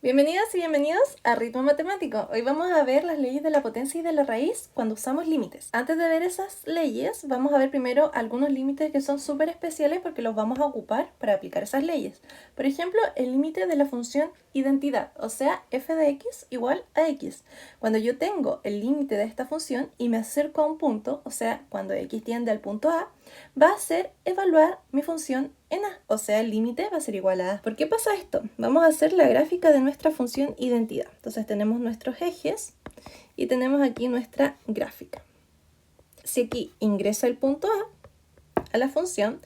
Bienvenidas y bienvenidos a Ritmo Matemático. Hoy vamos a ver las leyes de la potencia y de la raíz cuando usamos límites. Antes de ver esas leyes, vamos a ver primero algunos límites que son súper especiales porque los vamos a ocupar para aplicar esas leyes. Por ejemplo, el límite de la función identidad, o sea, f de x igual a x. Cuando yo tengo el límite de esta función y me acerco a un punto, o sea, cuando x tiende al punto A, va a ser evaluar mi función en A, o sea, el límite va a ser igual a A. ¿Por qué pasa esto? Vamos a hacer la gráfica de nuestra función identidad. Entonces tenemos nuestros ejes y tenemos aquí nuestra gráfica. Si aquí ingreso el punto A la función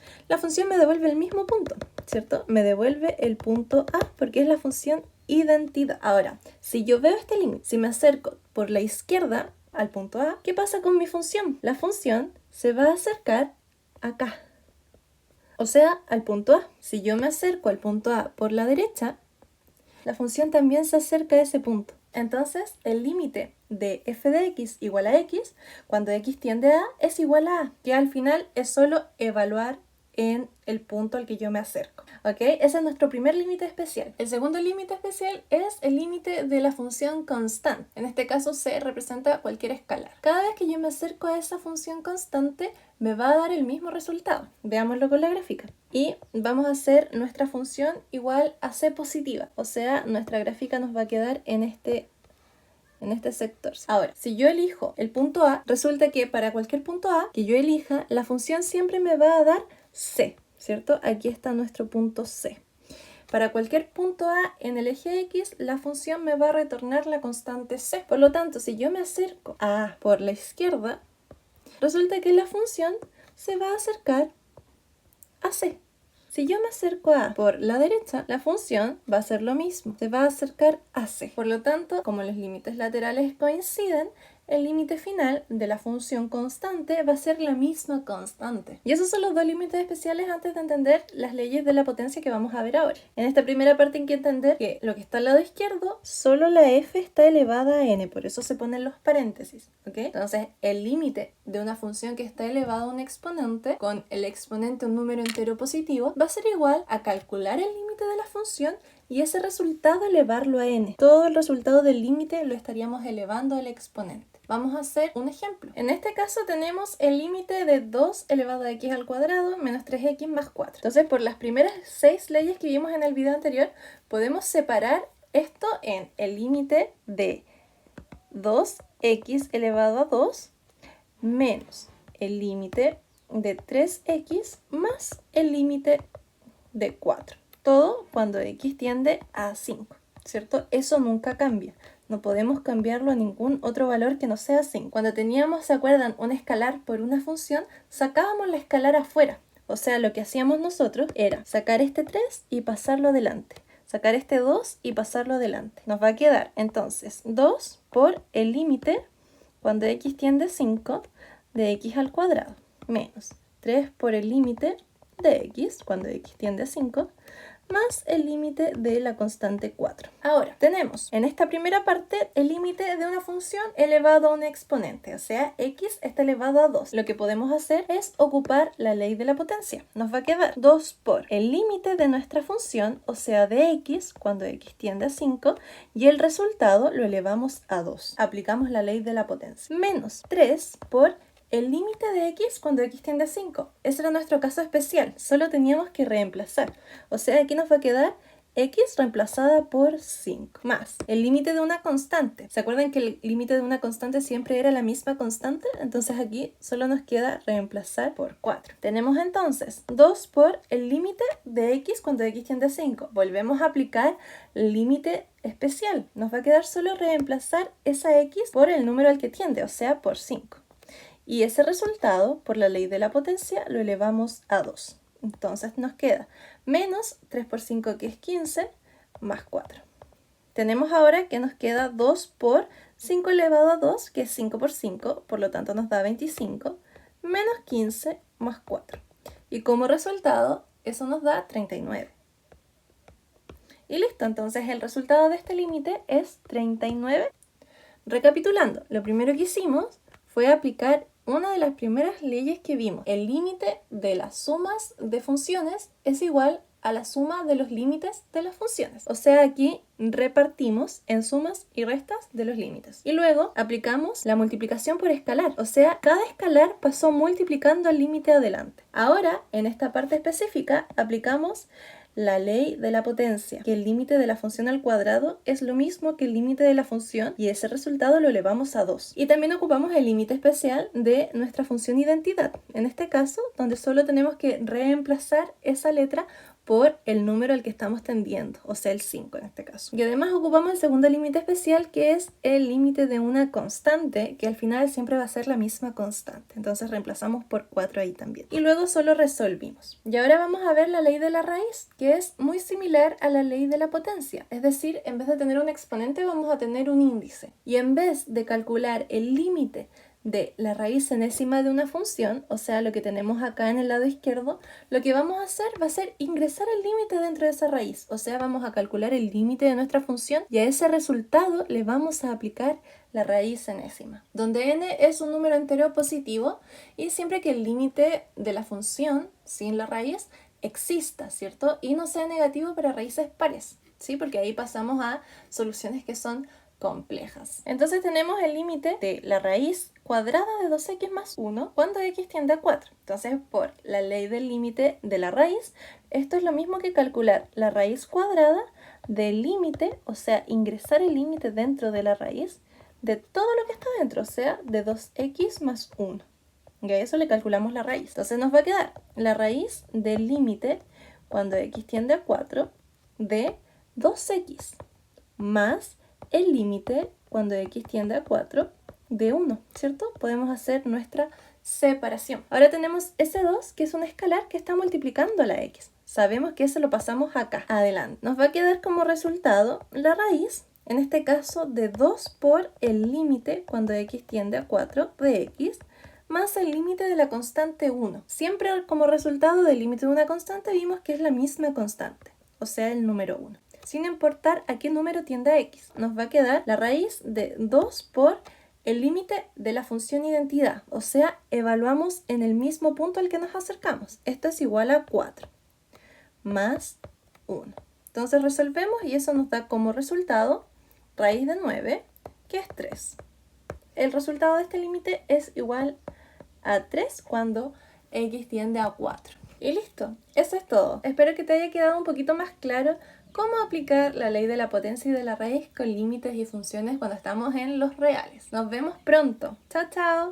me devuelve el mismo punto, ¿cierto? Me devuelve el punto A porque es la función identidad. Ahora, si yo veo este límite, si me acerco por la izquierda al punto A, ¿qué pasa con mi función? La función se va a acercar acá, o sea, al punto A. Si yo me acerco al punto A por la derecha, la función también se acerca a ese punto. Entonces, el límite de f de x igual a x, cuando x tiende a A, es igual a A, que al final es solo evaluar en el punto al que yo me acerco. ¿Ok? Ese es nuestro primer límite especial. El segundo límite especial es el límite de la función constante. En este caso C representa cualquier escalar. Cada vez que yo me acerco a esa función constante, me va a dar el mismo resultado. Veámoslo con la gráfica. Y vamos a hacer nuestra función igual a C positiva. O sea, nuestra gráfica nos va a quedar en este sector. Ahora, si yo elijo el punto A, resulta que para cualquier punto A que yo elija, la función siempre me va a dar C, ¿cierto? Aquí está nuestro punto C. Para cualquier punto A en el eje X, la función me va a retornar la constante C. Por lo tanto, si yo me acerco a A por la izquierda, resulta que la función se va a acercar a C. Si yo me acerco a A por la derecha, la función va a hacer lo mismo, se va a acercar a C. Por lo tanto, como los límites laterales coinciden, el límite final de la función constante va a ser la misma constante. Y esos son los dos límites especiales antes de entender las leyes de la potencia que vamos a ver ahora. En esta primera parte hay que entender que lo que está al lado izquierdo, solo la f está elevada a n, por eso se ponen los paréntesis, ¿ok? Entonces, el límite de una función que está elevada a un exponente, con el exponente un número entero positivo, va a ser igual a calcular el límite de la función y ese resultado elevarlo a n. Todo el resultado del límite lo estaríamos elevando al exponente. Vamos a hacer un ejemplo. En este caso tenemos el límite de 2 elevado a x al cuadrado menos 3x más 4. Entonces, por las primeras 6 leyes que vimos en el video anterior, podemos separar esto en el límite de 2x elevado a 2 menos el límite de 3x más el límite de 4. Todo cuando x tiende a 5, ¿cierto? Eso nunca cambia. No podemos cambiarlo a ningún otro valor que no sea 5. Cuando teníamos, ¿se acuerdan?, un escalar por una función, sacábamos la escalar afuera. O sea, lo que hacíamos nosotros era sacar este 3 y pasarlo adelante. Sacar este 2 y pasarlo adelante. Nos va a quedar entonces 2 por el límite cuando x tiende a 5 de x al cuadrado menos 3 por el límite de x cuando x tiende a 5 más el límite de la constante 4. Ahora, tenemos en esta primera parte el límite de una función elevado a un exponente, o sea, x está elevado a 2. Lo que podemos hacer es ocupar la ley de la potencia. Nos va a quedar 2 por el límite de nuestra función, o sea, de x, cuando x tiende a 5, y el resultado lo elevamos a 2. Aplicamos la ley de la potencia. Menos 3 por el límite de x cuando x tiende a 5. Ese era nuestro caso especial. Solo teníamos que reemplazar. O sea, aquí nos va a quedar x reemplazada por 5. Más el límite de una constante. ¿Se acuerdan que el límite de una constante siempre era la misma constante? Entonces aquí solo nos queda reemplazar por 4. Tenemos entonces 2 por el límite de x cuando x tiende a 5. Volvemos a aplicar el límite especial. Nos va a quedar solo reemplazar esa x por el número al que tiende, o sea, por 5. Y ese resultado, por la ley de la potencia, lo elevamos a 2. Entonces nos queda menos 3 por 5, que es 15, más 4. Tenemos ahora que nos queda 2 por 5 elevado a 2, que es 5 por 5, por lo tanto nos da 25, menos 15 más 4. Y como resultado, eso nos da 39. Y listo, entonces el resultado de este límite es 39. Recapitulando, lo primero que hicimos fue aplicar una de las primeras leyes que vimos. El límite de las sumas de funciones es igual a la suma de los límites de las funciones. O sea, aquí repartimos en sumas y restas de los límites. Y luego aplicamos la multiplicación por escalar. O sea, cada escalar pasó multiplicando el límite adelante. Ahora, en esta parte específica, aplicamos la ley de la potencia, que el límite de la función al cuadrado es lo mismo que el límite de la función y ese resultado lo elevamos a 2. Y también ocupamos el límite especial de nuestra función identidad, en este caso donde solo tenemos que reemplazar esa letra por el número al que estamos tendiendo, o sea el 5 en este caso. Y además ocupamos el segundo límite especial, que es el límite de una constante, que al final siempre va a ser la misma constante. Entonces reemplazamos por 4 ahí también. Y luego solo resolvimos. Y ahora vamos a ver la ley de la raíz, que es muy similar a la ley de la potencia. Es decir, en vez de tener un exponente vamos a tener un índice. Y en vez de calcular el límite de la raíz enésima de una función, o sea, lo que tenemos acá en el lado izquierdo, lo que vamos a hacer va a ser ingresar el límite dentro de esa raíz. O sea, vamos a calcular el límite de nuestra función y a ese resultado le vamos a aplicar la raíz enésima, donde n es un número entero positivo y siempre que el límite de la función sin la raíz exista, ¿cierto? Y no sea negativo para raíces pares, ¿sí? Porque ahí pasamos a soluciones que son complejas. Entonces tenemos el límite de la raíz cuadrada de 2x más 1 cuando x tiende a 4. Entonces, por la ley del límite de la raíz, esto es lo mismo que calcular la raíz cuadrada del límite, o sea, ingresar el límite dentro de la raíz de todo lo que está dentro, o sea, de 2x más 1. Y a eso le calculamos la raíz. Entonces nos va a quedar la raíz del límite cuando x tiende a 4 de 2x más el límite cuando x tiende a 4 de 1, ¿cierto? Podemos hacer nuestra separación. Ahora tenemos ese 2, que es un escalar que está multiplicando la x. Sabemos que eso lo pasamos acá, adelante. Nos va a quedar como resultado la raíz, en este caso, de 2 por el límite cuando x tiende a 4 de x, más el límite de la constante 1. Siempre como resultado del límite de una constante vimos que es la misma constante, o sea, el número 1. Sin importar a qué número tiende a x. Nos va a quedar la raíz de 2 por el límite de la función identidad. O sea, evaluamos en el mismo punto al que nos acercamos. Esto es igual a 4 más 1. Entonces resolvemos y eso nos da como resultado raíz de 9, que es 3. El resultado de este límite es igual a 3 cuando x tiende a 4. Y listo, eso es todo. Espero que te haya quedado un poquito más claro cómo aplicar la ley de la potencia y de la raíz con límites y funciones cuando estamos en los reales. Nos vemos pronto. Chao, chao.